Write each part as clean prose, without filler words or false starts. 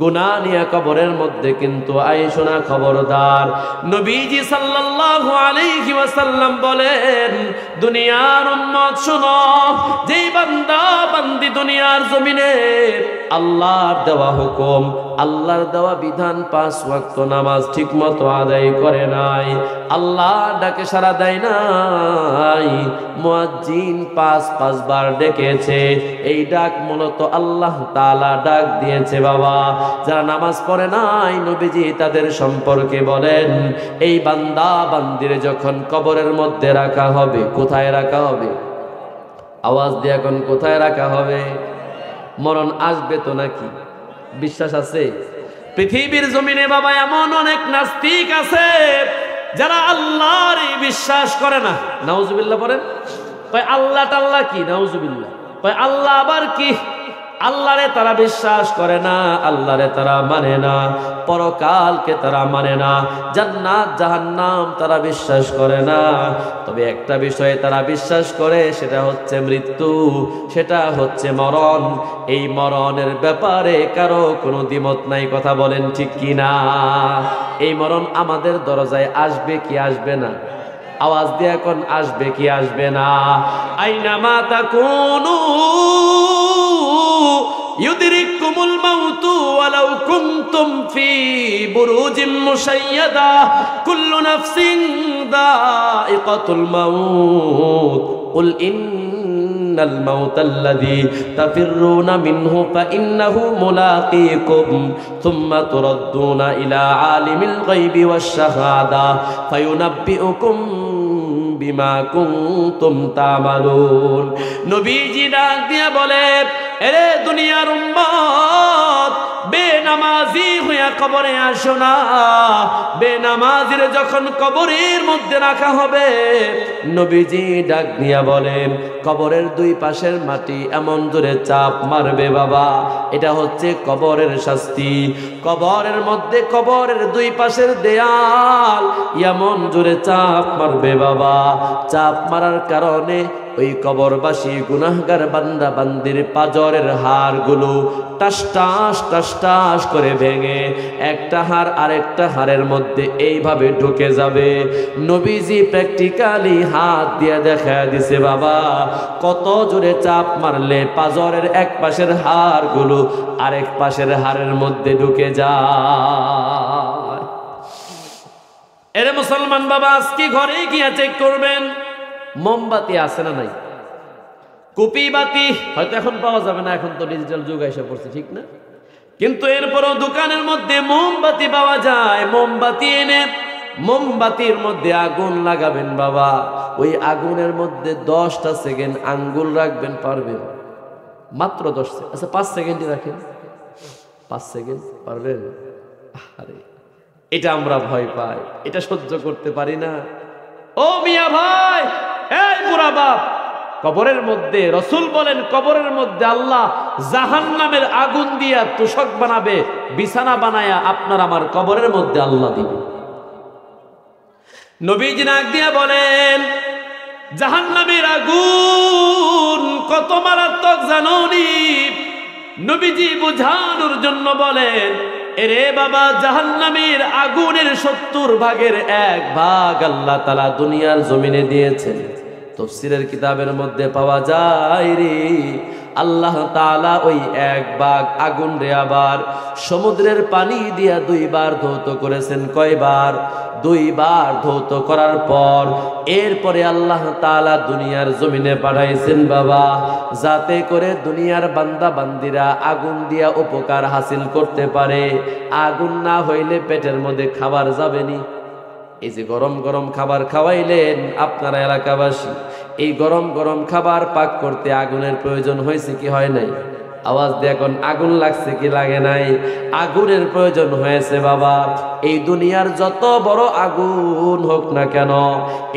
গুনাহ নিয়ে কবরের মধ্যে কিন্তু আইসো না, খবরদার। নবীজি সাল্লাল্লাহু আলাইহি ওয়াসাল্লাম বলেন, দুনিয়ার উম্মত শুনো, যেই বান্দা বান্দি দুনিয়ার জমিনে আল্লাহর দেওয়া হুকুম, আল্লাহর দেওয়া বিধান 5 ওয়াক্ত নামাজ ঠিকমতো আদায় করে নাই, আল্লাহর ডাকে সাড়া দেয় নাই, মুয়াজ্জিন 5 বার ডেকেছে, এই ডাক মূলত আল্লাহ তাআলা ডাক দিয়েছে বাবা। যারা নামাজ পড়ে নাই, নবীজি তাদের সম্পর্কে বলেন, এই বান্দা বান্দিরে যখন কবরের মধ্যে রাখা হবে, কোথায় রাখা হবে? আওয়াজ দিয়ে এখন কোথায় রাখা হবে? মরণ আসবে তো নাকি? বিশ্বাস আছে? পৃথিবীর জমিনে বাবা এমন অনেক নাস্তিক আছে যারা আল্লাহর বিশ্বাস করে না। নাউজুবিল্লাহ পড়েন। কয় আল্লাহ টাল্লাহ কি? নাউজুবিল্লাহ। কয় আল্লাহ আবার কি? আল্লাহরে তারা বিশ্বাস করে না, আল্লাহরে তারা মানে না, পরকালকে তারা মানে না, জান্নাত জাহান্নাম তারা বিশ্বাস করে না। তবে একটা বিষয়ে তারা বিশ্বাস করে, সেটা হচ্ছে মৃত্যু, সেটা হচ্ছে মরণ। এই মরণের ব্যাপারে কারো কোনো দ্বিমত নাই, কথা বলেন ঠিক কি না? এই মরণ আমাদের দরজায় আসবে কি আসবে না? আওয়াজ দিয়ে এখন আসবে কি আসবে না? আইনামা তাকুনু ইউদরিকুমুল মাউতু ওয়ালাউ কুনতুম ফি বুরুজিম মুশাইয়াদা কুল্লু নাফসিন যায়িকাতুল মাউত কুল ইন্নাল মাউতাল্লাযী তাফিররুনা মিনহু ফাইন্নাহু মুলাকীকুম সুম্মা তুরাদ্দুনা ইলা আলিমিল গায়বি ওয়াশ শাহাদা ফায়ুনাব্বিউকুম বিমা কুনতুম তা'মালুন। নবীজি ডাক দিয়া বলে, এরে দুনিয়ার উম্মত, বেনামাজি হইয়া কবরে আসো না। বেনামাজির যখন কবরের মধ্যে রাখা হবে, নবীজি ডাক দিয়া বলেন, কবরের 2 পাশের মাটি এমন জোরে চাপ মারবে বাবা, এটা হচ্ছে কবরের শাস্তি। কবরের মধ্যে কবরের 2 পাশের দেয়াল এমন জোরে চাপ মারবে বাবা, চাপ মারার কারণে ওই কবরবাসী গুনাহগার বান্দা বান্দির পাজরের হাড়গুলো টাস টাস টাস টাস করে ভেঙে একটা হাড় আরেকটা হাড়ের মধ্যে এইভাবে ঢুকে যাবে। নবীজি প্র্যাকটিক্যালি হাত দিয়ে দেখা দিছে বাবা, কত জোরে চাপ মারলে পাজরের এক পাশের হাড়গুলো আরেক পাশের হাড়ের মধ্যে ঢুকে যায়। এরে মুসলমান বাবা, আজকে ঘরে গিয়ে চেক করবেন মোমবাতি আছে না নাই। কুপি বাতি হয়তো এখন পাওয়া যাবে না, এখন তো ডিজিটাল যুগ এসে পড়ছে, ঠিক না? কিন্তু এরপরও দোকানের মধ্যে মোমবাতি পাওয়া যায়। মোমবাতি এনে মোমবাতির মধ্যে আগুন লাগাবেন বাবা, ওই আগুনের মধ্যে 10টা সেকেন্ড আঙ্গুল রাখবেন, পারবেন? মাত্র 10 সেকেন্ড। আচ্ছা 5 সেকেন্ডই রাখেন, 5 সেকেন্ড পারবেন? আরে এটা আমরা ভয় পাই, এটা সহ্য করতে পারি না। ও মিয়া ভাই, এই বুড়া বাপ, কবরের মধ্যে রাসূল বলেন, কবরের মধ্যে আল্লাহ জাহান্নামের আগুন দিয়া তোশক বানাবে, বিছানা বানায়া আপনার আমার কবরের মধ্যে আল্লাহ দিবে। নবীজি ডাক দিয়া বলেন, জাহান্নামের আগুন কত মারাত্মক জানোনি? নবীজি বুঝানোর জন্য বলেন, এরে বাবা, জাহান্নামের আগুনের 70 ভাগের 1 ভাগ আল্লাহ তাআলা দুনিয়ার জমিনে দিয়েছেন। তাফসীরের কিতাবের মধ্যে পাওয়া যায় রে, আল্লাহ তাআলা ওই 1 ভাগ আগুন রে আবার সমুদ্রের পানি দিয়া 2 বার ধৌত করেছেন। কয়বার? 2 বার ধৌত করার পর এরপরে আল্লাহ তাআলা দুনিয়ার জমিনে পাঠাইছেন বাবা, যাতে করে দুনিয়ার বান্দা বান্দিরা আগুন দিয়া উপকার হাসিল করতে পারে। আগুন না হইলে পেটের মধ্যে খাবার যাবেনি। এই যে গরম গরম খাবার খাওয়াইলেন আপনারা এলাকাবাসী, এই গরম গরম খাবার পাক করতে আগুনের প্রয়োজন হয়েছে কি হয় নাই? আওয়াজ দিয়ে এখন আগুন লাগছে কি লাগে নাই? আগুনের প্রয়োজন হয়েছে বাবা। এই দুনিয়ার যত বড় আগুন হোক না কেন,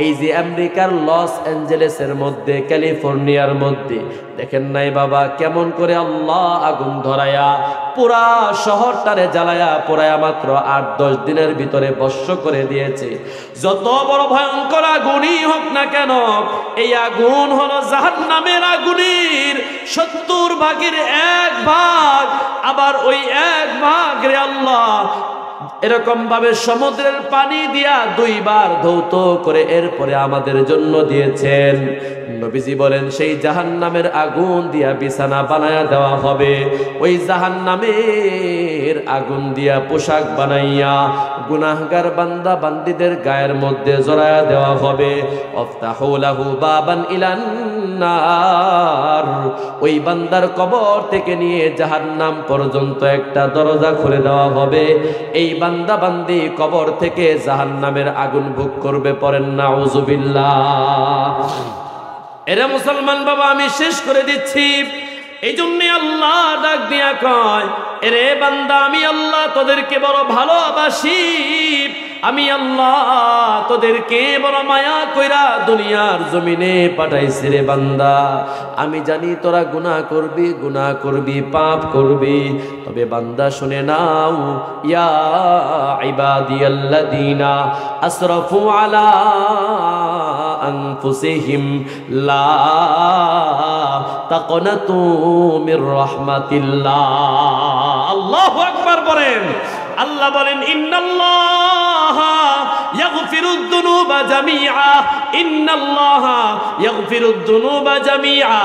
এই যে আমেরিকার লস অ্যাঞ্জেলেসের মধ্যে, ক্যালিফোর্নিয়ার মধ্যে দেখেন নাই বাবা কেমন করে আল্লাহ আগুন ধরায়া পুরা শহরটারে জ্বালায়া পোড়ায়া মাত্র 8-10 দিনের ভিতরে ভস্ম করে দিয়েছে। যত বড় ভয়ঙ্কর আগুনই হোক না কেন, এই আগুন হলো জাহান্নামের আগুনের 70 ভাগের 1 ভাগ। আবার ওই 1 ভাগ রে আল্লাহ, এরকম ভাবে সমুদ্রের পানি দিয়া 2 বার ধৌত করে এরপরে আমাদের জন্য দিয়েছেন। নবীজি বলেন সেই জাহান্নামের আগুন দিয়া বিছানা বানায়া দেওয়া হবে, ওই জাহান্নামের আগুন দিয়া পোশাক বানাইয়া গুনাহগার বান্দা বান্দীদের গায়ের মধ্যে জড়ায়া দেওয়া হবে। আফতাহু লাহু বাবান ইলান নার, ওই বান্দার কবর থেকে নিয়ে জাহান্নাম পর্যন্ত একটা দরজা খুলে দেওয়া হবে। এই বান্দা বান্দি কবর থেকে জাহান্নামের আগুন ভোগ করবে। পড়েন নাউজুবিল্লাহ। এরা মুসলমান বাবা, আমি শেষ করে দিচ্ছি। এই জন্যে আল্লাহ ডাক দিয়া কয়, এরে বান্দা আমি আল্লাহ তোদেরকে বড় ভালোবাসি, আমি আল্লাহ তোদেরকে বড় মায়া কইরা দুনিয়ার জমিনে পাঠাইছি রে বান্দা। আমি জানি তোরা গুনাহ করবি পাপ করবি, তবে বান্দা শুনে নাও, ইয়া ইবাদিয়াল্লাযীনা আসরাফু আলা আনফুসিহিম লা তাকনাতু মির রাহমাতিল্লাহ। আল্লাহু আকবার বলেন। আল্লাহ বলেন, ইন্নাল্লাহা ইয়াগফিরুদ যুনুবা জামিআ, ইন্নাল্লাহা ইয়াগফিরুদ যুনুবা জামিআ,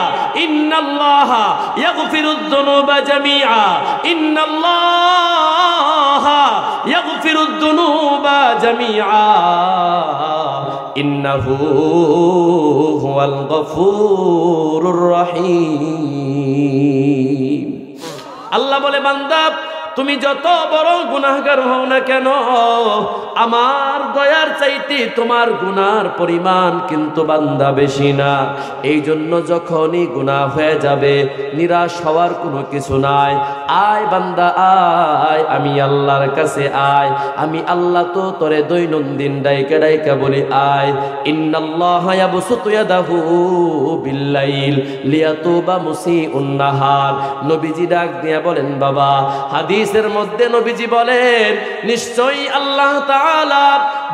ইন্নাল্লাহা ইয়াগফিরুদ যুনুবা জামিআ, ইন্নাল্লাহা ইয়াগফিরুদ যুনুবা জামিআ, ইন্নাহু হুয়াল গফুরুর রহিম। আল্লাহ বলে, বান্দা তুমি যত বড় গুনাহগার হও না কেন, আমার দয়ার চাইতে তোমার গুনার পরিমাণ কিন্তু বান্দা বেশি না। এই জন্য যখনই গুনাহ হয়ে যাবে নিরাশ হওয়ার কোনো কিছু নাই। আয় বান্দা আয়, আমি আল্লাহর কাছে আয়। আমি আল্লাহ তো তোরে দৈনন্দিন ডাইকা বলি আয়। ইন্নাল্লাহা ইয়াবসুতু ইয়াদাহু বিল্লাইল লিয়াতুবা মুসিউন নাহার। নবীজি ডাক দিয়া বলেন, বাবা হাদিসের মধ্যে নবীজি বলেন, নিশ্চয়ই আল্লাহ তাআলা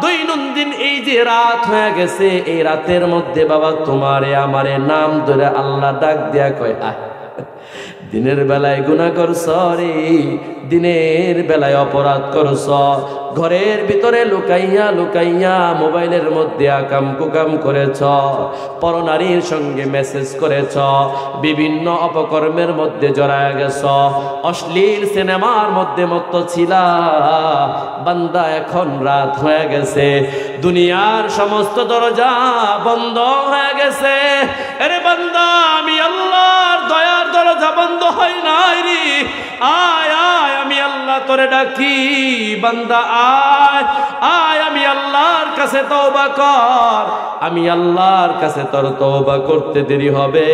দৈনন্দিন এই যে রাত হয়ে গেছে, এই রাতের মধ্যে বাবা তোমারে আমারে নাম ধরে আল্লাহ ডাক দিয়া কয়, আয়। দিনের বেলায় গুনাহ করছ রে, দিনের বেলায় অপরাধ করছ, ঘরের ভিতরে লুকাইয়া লুকাইয়া মোবাইলের মধ্যে আকাম কুকাম করেছ, পরনারীর সঙ্গে মেসেজ করেছ, বিভিন্ন অপকর্মের মধ্যে জড়ায় গেছ, অশ্লীল সিনেমার মধ্যে মত্ত ছিলা। বান্দা এখন রাত হয়ে গেছে, দুনিয়ার সমস্ত দরজা বন্ধ হয়ে গেছে। আরে বান্দা, আমি আল্লাহর দয়ার দরজা বন্ধ হয় নাই রে। আয় আয়, আমি আল্লাহ তোরে ডাকি, বান্দা আয় আয়, আমি আল্লাহর কাছে তওবা কর। আমি আল্লাহর কাছে তোর তওবা করতে দেরি হবে।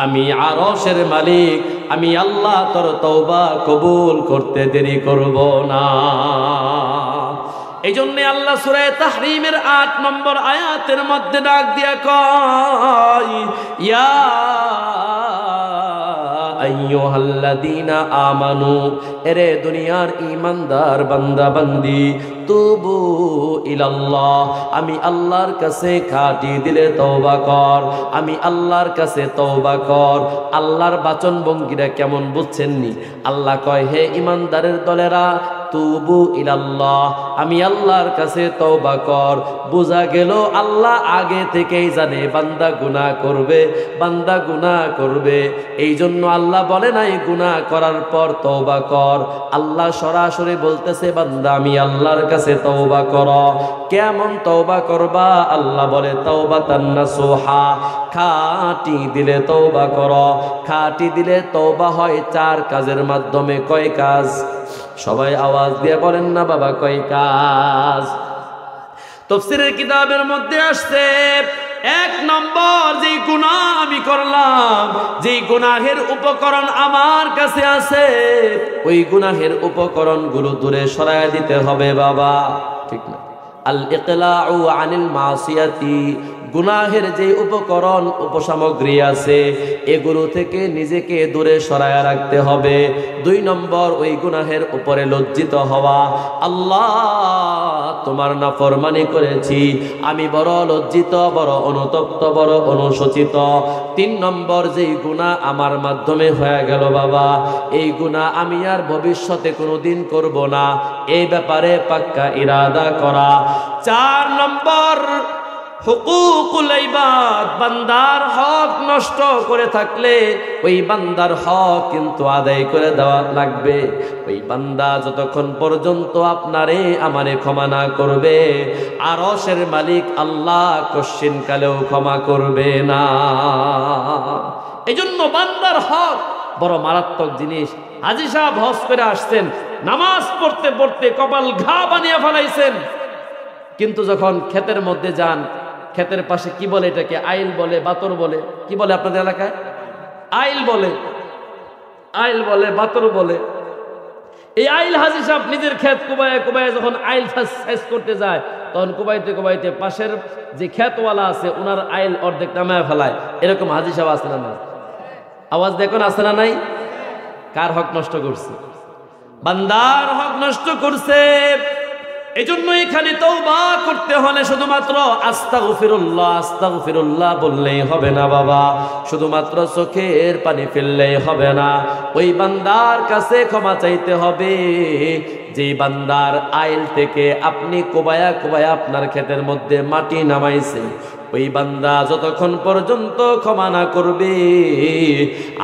আমি আরশের মালিক, আমি আল্লাহ তোর তওবা কবুল করতে দেরি করব না। এই জন্য আল্লাহ সূরা তাহরীমের 8 নম্বর আয়াতের মধ্যে ডাক দিয়া কয়, ইয়া আইয়ুহাল্লাযীনা আমানু, এরে দুনিয়ার ঈমানদার বান্দা বান্দি, তুবু ইলাল্লাহ, আমি আল্লাহর কাছে খাঁটি দিলে তওবা কর। আমি আল্লাহর কাছে তওবা কর। আল্লাহর বাচন ভঙ্গিরা কেমন বুঝছেননি? আল্লাহ কয়, হে ঈমানদারের দলেরা, তুবু ইলাল্লাহ, আমি আল্লাহর কাছে তওবা কর। বোঝা গেল আল্লাহ আগে থেকেই জানে বান্দা গুনাহ করবে, বান্দা গুনাহ করবে। এই জন্য আল্লাহ বলে নাই গুনাহ করার পর তওবা কর। আল্লাহ সরাসরি বলতেছে, বান্দা আমি আল্লাহর কাছে তওবা কর। কেমন তওবা করবা? আল্লাহ বলে, তাওবাতান নাসুহা, খাঁটি দিলে তওবা কর। খাঁটি দিলে তওবা হয় 4 কাজের মাধ্যমে। কয় কাজ? সবাই আওয়াজ দিয়ে বলেন না বাবা, কয় কাজ? তাফসীরের কিতাবের মধ্যে আসছে, 1 নম্বর, যেই গুনাহ আমি করলাম, যেই গুনাহের উপকরণ আমার কাছে আছে, ওই গুনাহের উপকরণগুলো দূরে সরায় দিতে হবে বাবা, ঠিক না? আল ইকলাউ আনিল মাসিয়াতি, গুনাহের যে উপকরণ উপসামগ্রী আছে এগুলো থেকে নিজেকে দূরে সরায় রাখতে হবে। 2 নম্বর ওই গুনাহের উপরে লজ্জিত হওয়া, আল্লাহ তোমার নাফরমানি করেছি, আমি বড় লজ্জিত, বড় অনুতপ্ত, বড় অনুশোচিত। 3 নম্বর যেই গুনাহ আমার মাধ্যমে হয়ে গেল বাবা, এই গুনাহ আমি আর ভবিষ্যতে কোনোদিন করব না, এই ব্যাপারে পাক্কা ইরাদা করা। 4 নম্বর হুকুকুল ইবাদ, বান্দার হক নষ্ট করে থাকলে ওই বান্দার হক কিন্তু আদায় করে দেওয়া লাগবে। ওই বান্দা যতক্ষণ পর্যন্ত আপনারে আমারে ক্ষমা না করবে, আরশের মালিক আল্লাহ কশ্চিন কালেও ক্ষমা করবে না। এজন্য বান্দার হক বড় মারাত্মক জিনিস। হাজী সাহেব হজ করে আসছেন, নামাজ পড়তে পড়তে কপাল ঘা বানিয়ে ফেলাইছেন, কিন্তু যখন ক্ষেতের মধ্যে যান, ক্ষেতের পাশে কি বলে এটাকে, আইল বলে, বাতর বলে, কি বলে আপনাদের এলাকায়? আইল বলে, আইল বলে, বাতর বলে। এই আইল হাজী সাহেব নিজের ক্ষেত কুবায়ে কুবায়ে যখন আইল সাইজ করতে যায়, তখন কুবাইতে কুবাইতে পাশের যে ক্ষেতওয়ালা আছে ওনার আইল অর্ধেক নামায় ফেলায়। এরকম হাজী সাহেব আছে না না? আওয়াজ দেখুন, আছে না নাই? কার হক নষ্ট করছে? বান্দার হক নষ্ট করছে। এজন্য এখানে তওবা করতে হলে শুধুমাত্র আস্তাগফিরুল্লাহ আস্তাগফিরুল্লাহ বললেই হবে না বাবা, শুধুমাত্র চোখের পানি ফেললেই হবে না। ওই বান্দার কাছে ক্ষমা চাইতে হবে যেই বান্দার আইল থেকে আপনি কোবায়া কোবায়া আপনার ক্ষেতের মধ্যে মাটি নামাইছে। ওই বান্দা যতক্ষণ পর্যন্ত ক্ষমা না করবে,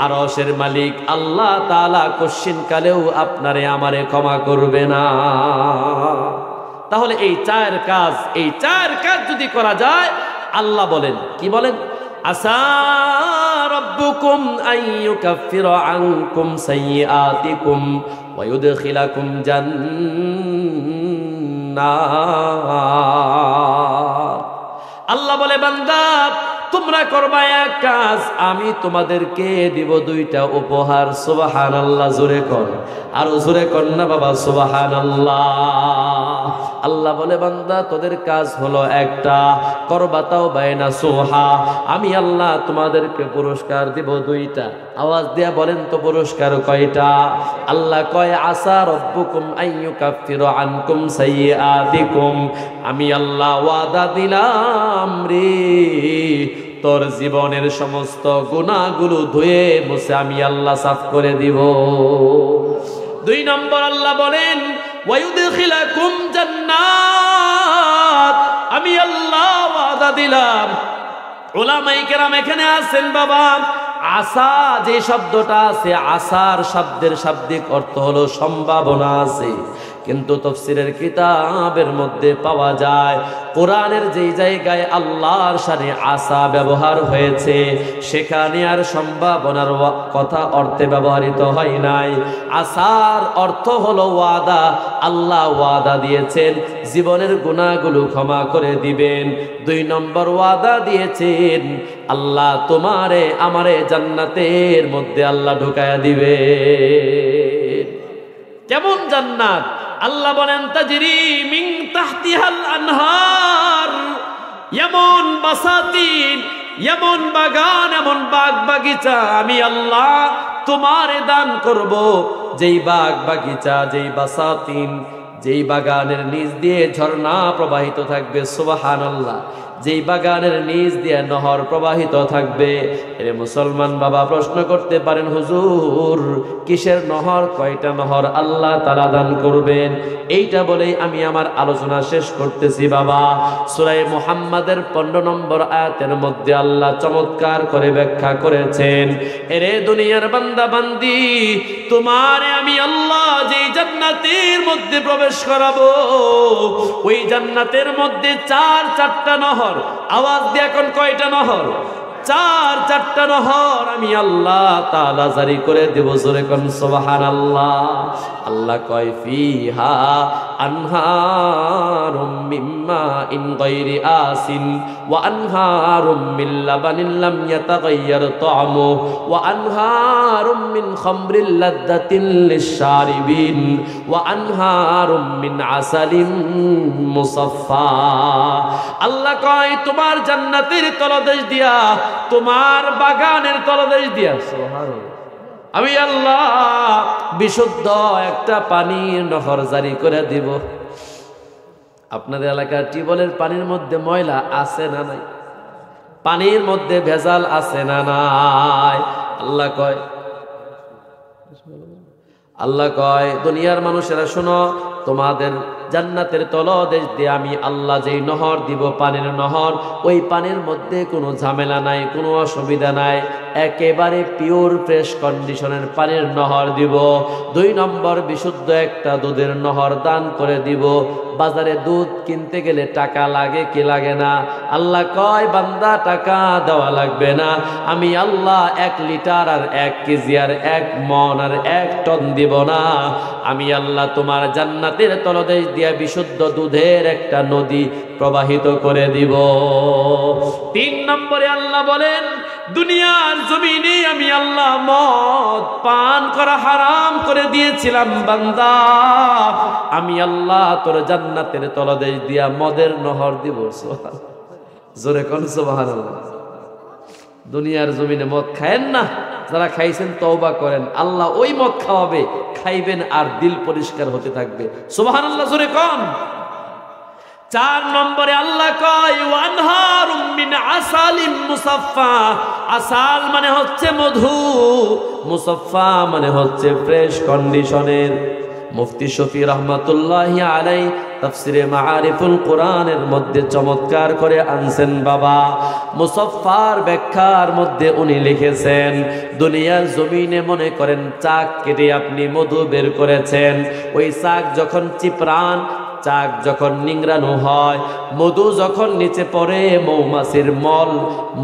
আরশের মালিক আল্লাহ তাআলা কশ্চিন কালেও আপনারে আমারে ক্ষমা করবে না। তাহলে এই 4 কাজ যদি করা যায়, আল্লাহ বলেন, কি বলেন? আসা রাব্বুকুম আইয়ুকাফিরা আনকুম সাইয়্যাতিকুম ওয়া ইউদখিলাকুম জান্নাত। আল্লাহ বলে, বান্দা তোমরা করবা এক কাজ, আমি তোমাদেরকে দিব 2টা উপহার। সুবহানাল্লাহ, জোরে কর, আর জোরে কর না বাবা, সুবহানাল্লাহ। আল্লাহ বলে, বান্দা তোদের কাজ হলো একটা, করবা তাও বাইনা সোহা, আমি আল্লাহ তোমাদেরকে পুরস্কার দিব 2টা। আওয়াজ দিয়া বলেন তো পুরস্কার কয়টা? আল্লাহ কয়, আসা রব্বুকুম আইয়ুকাফিরা আনকুম সাইয়্যাতিকুম, আমি আল্লাহ ওয়াদা দিলাম রে, তোর জীবনের সমস্ত গুনাহগুলো ধুয়ে মুছে আমি আল্লাহ সাফ করে দিব। 2 নম্বর আল্লাহ বলেন, ওয়ায়ুদখিলাকুম জান্নাত, আমি আল্লাহ ওয়াদা দিলাম। উলামায়ে কেরাম এখানে আছেন বাবা, আসা যে শব্দটা আছে, আসার শব্দের শাব্দিক অর্থ হলো সম্ভাবনা আছে, কিন্তু তাফসীরের কিতাবের মধ্যে পাওয়া যায় কোরআনের যেই জায়গায় আল্লাহর শানে আসা ব্যবহার হয়েছে সেখানে আর সম্ভাবনার কথা অর্থে ব্যবহৃত হয় নাই। আসার অর্থ হলো ওয়াদা। আল্লাহ ওয়াদা দিয়েছেন জীবনের গুনাহগুলো ক্ষমা করে দিবেন। 2 নম্বর ওয়াদা দিয়েছেন আল্লাহ তোমারে আমারে জান্নাতের মধ্যে আল্লাহ ঢুকায়া দিবে। কেমন জান্নাত? আল্লাহ বলেন, তাজরি মিন তাহতিহাল আনহার, এমন বাসাতিন, এমন বাগান, এমন বাগ বাগিচা আমি আল্লাহ তোমারে দান করব, যেই বাগ বাগিচা, যেই বাসাতিন, যেই বাগানের নিচ দিয়ে ঝর্ণা প্রবাহিত থাকবে। সুবহানাল্লাহ। যেই বাগানের নিচ দিয়ে নহর প্রবাহিত থাকবে। এর মুসলমান বাবা প্রশ্ন করতে পারেন, হুজুর কিসের নহর, কয়টা নহর আল্লাহ তাআলা দান করবেন? এইটা বলেই আমি আমার আলোচনা শেষ করতেছি বাবা। সূরা মুহাম্মাদের 15 নম্বর আয়াতের মধ্যে আল্লাহ চমৎকার করে ব্যাখ্যা করেছেন, এরে দুনিয়ার বান্দা বান্দি, তোমারে আমি আল্লাহ যেই জান্নাতের মধ্যে প্রবেশ করাবো, ওই জান্নাতের মধ্যে 4টা নহর। আওয়াজ দিয়ে এখন কয়টা নহর? চারটা নহর আমি আল্লাহ তাআলা জারি করে দেব। জোরে কোন সুবহানাল্লাহ। আল্লাহ কয় ফিহা আনহারুম মিম্মা ইন গায়রি আসিন ওয়া আনহারুম মিন লাবানিন লাম ইয়াতাগায়্যার তা'মু ওয়া আনহারুম মিন খামরিল লাযযাতিন লিশ-শারিবিন ওয়া আনহারুম মিন আসালিন মুসাফফা। আল্লাহ কয় তোমার জান্নাতের তলদেশ দিয়া, তোমার বাগানের তলদেশ দিয়া সুবহানাল্লাহ আমি আল্লাহ বিশুদ্ধ একটা পানির নহর জারি করে দিব। আপনাদের এলাকার টিউবওয়েলের পানির মধ্যে ময়লা আছে না নাই? পানির মধ্যে ভেজাল আছে না নাই? আল্লাহ কয় দুনিয়ার মানুষেরা শোনো, তোমাদের জান্নাতের তলদেশ দিয়ে আমি আল্লাহ যেই নহর দিব, পানির নহর, ওই পানির মধ্যে কোনো ঝামেলা নাই, কোনো অসুবিধা নাই, একেবারে পিওর ফ্রেশ কন্ডিশনের পানির নহর দিব। 2 নম্বর বিশুদ্ধ একটা দুধের নহর দান করে দিব। বাজারে দুধ কিনতে গেলে টাকা লাগে কি লাগে না? আল্লাহ কয় বান্দা টাকা দেওয়া লাগবে না, আমি আল্লাহ 1 লিটার আর 1 কেজি আর 1 মণ আর 1 টন দিব না, আমি আল্লাহ তোমার জান্নাতের তলদেশ দিয়া বিশুদ্ধ দুধের একটা নদী প্রবাহিত করে দিব। 3 নম্বরে আল্লাহ বলেন দুনিয়ার জমিনে আমি আল্লাহ মদ পান করা হারাম করে দিয়েছিলাম বান্দা, আমি আল্লাহ তোর জান্নাতের তলদেশ দিয়া মদের নহর দিব। জোরে কোন সুবহানাল্লাহ। দুনিয়ার জমিনে মদ খায়েন না, যারা খাইছেন তওবা করেন, আল্লাহ ওই মদ খাওয়াবে, খাইবেন আর দিল পরিষ্কার হতে থাকবে। সুবহানাল্লাহ জোরে কোন। 4 নম্বরে আল্লাহ কয় ওয়ানহারুম মিন আসালিম মুসাফফা। আসাল মানে হচ্ছে মধু, মুসাফফা মানে হচ্ছে ফ্রেশ কন্ডিশনের। মুফতি শফি রহমাতুল্লাহি আলাইহি তাফসিরে মাআরিফুল কোরআনের মধ্যে চমৎকার করে আনছেন বাবা। মুসাফফার ব্যাখ্যার মধ্যে উনি লিখেছেন দুনিয়ার জমিনে মনে করেন চাক কেটে আপনি মধু বের করেছেন, ওই চাক যখন চিপরান, চাক যখন নিংড়ানো হয়, মধু যখন নিচে পড়ে,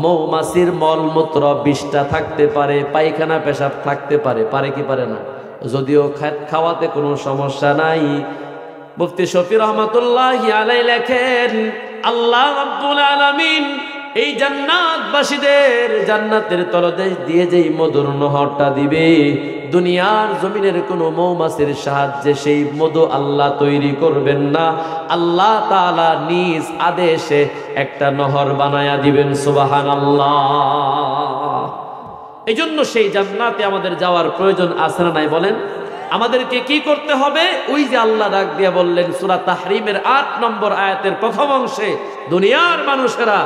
মৌমাছির মলমূত্র 20টা থাকতে পারে, পায়খানা পেশাব থাকতে পারে, পারে কি পারে না? যদিও খাওয়াতে কোনো সমস্যা নাই। মুফতি শফি রহমাতুল্লাহি আলাইহি লেখেন আল্লাহ রাব্বুল আলামিন এই জান্নাতবাসীদের জান্নাতের তলদেশ দিয়ে যেই মধুর নহরটা দিবে, দুনিয়ার জমিনের কোনো মৌমাছির সাহায্যে সেই মধু আল্লাহ তৈরি করবেন না, আল্লাহ তাআলা নিজ আদেশে একটা নহর বানায়া দিবেন। সুবহানাল্লাহ। এই জন্য সেই জান্নাতে আমাদের যাওয়ার প্রয়োজন আছে না নাই বলেন? আমাদেরকে কি করতে হবে? ওই যে আল্লাহ ডাক দিয়ে বললেন সূরা তাহরিমের 8 নম্বর আয়াতের প্রথম অংশে, দুনিয়ার মানুষেরা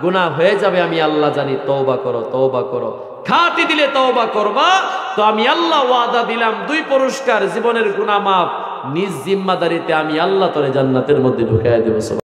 গুনাহ হয়ে যাবে আমি আল্লাহ জানি, তওবা করো, তওবা করো, খাঁটি দিলে তওবা করবা তো আমি আল্লাহ ওয়াদা দিলাম 2 পুরস্কার, জীবনের গুনাহ মাফ, নিজ জিম্মাদারিতে আমি আল্লাহ তোরে জান্নাতের মধ্যে ঢুকাইয়া দেব।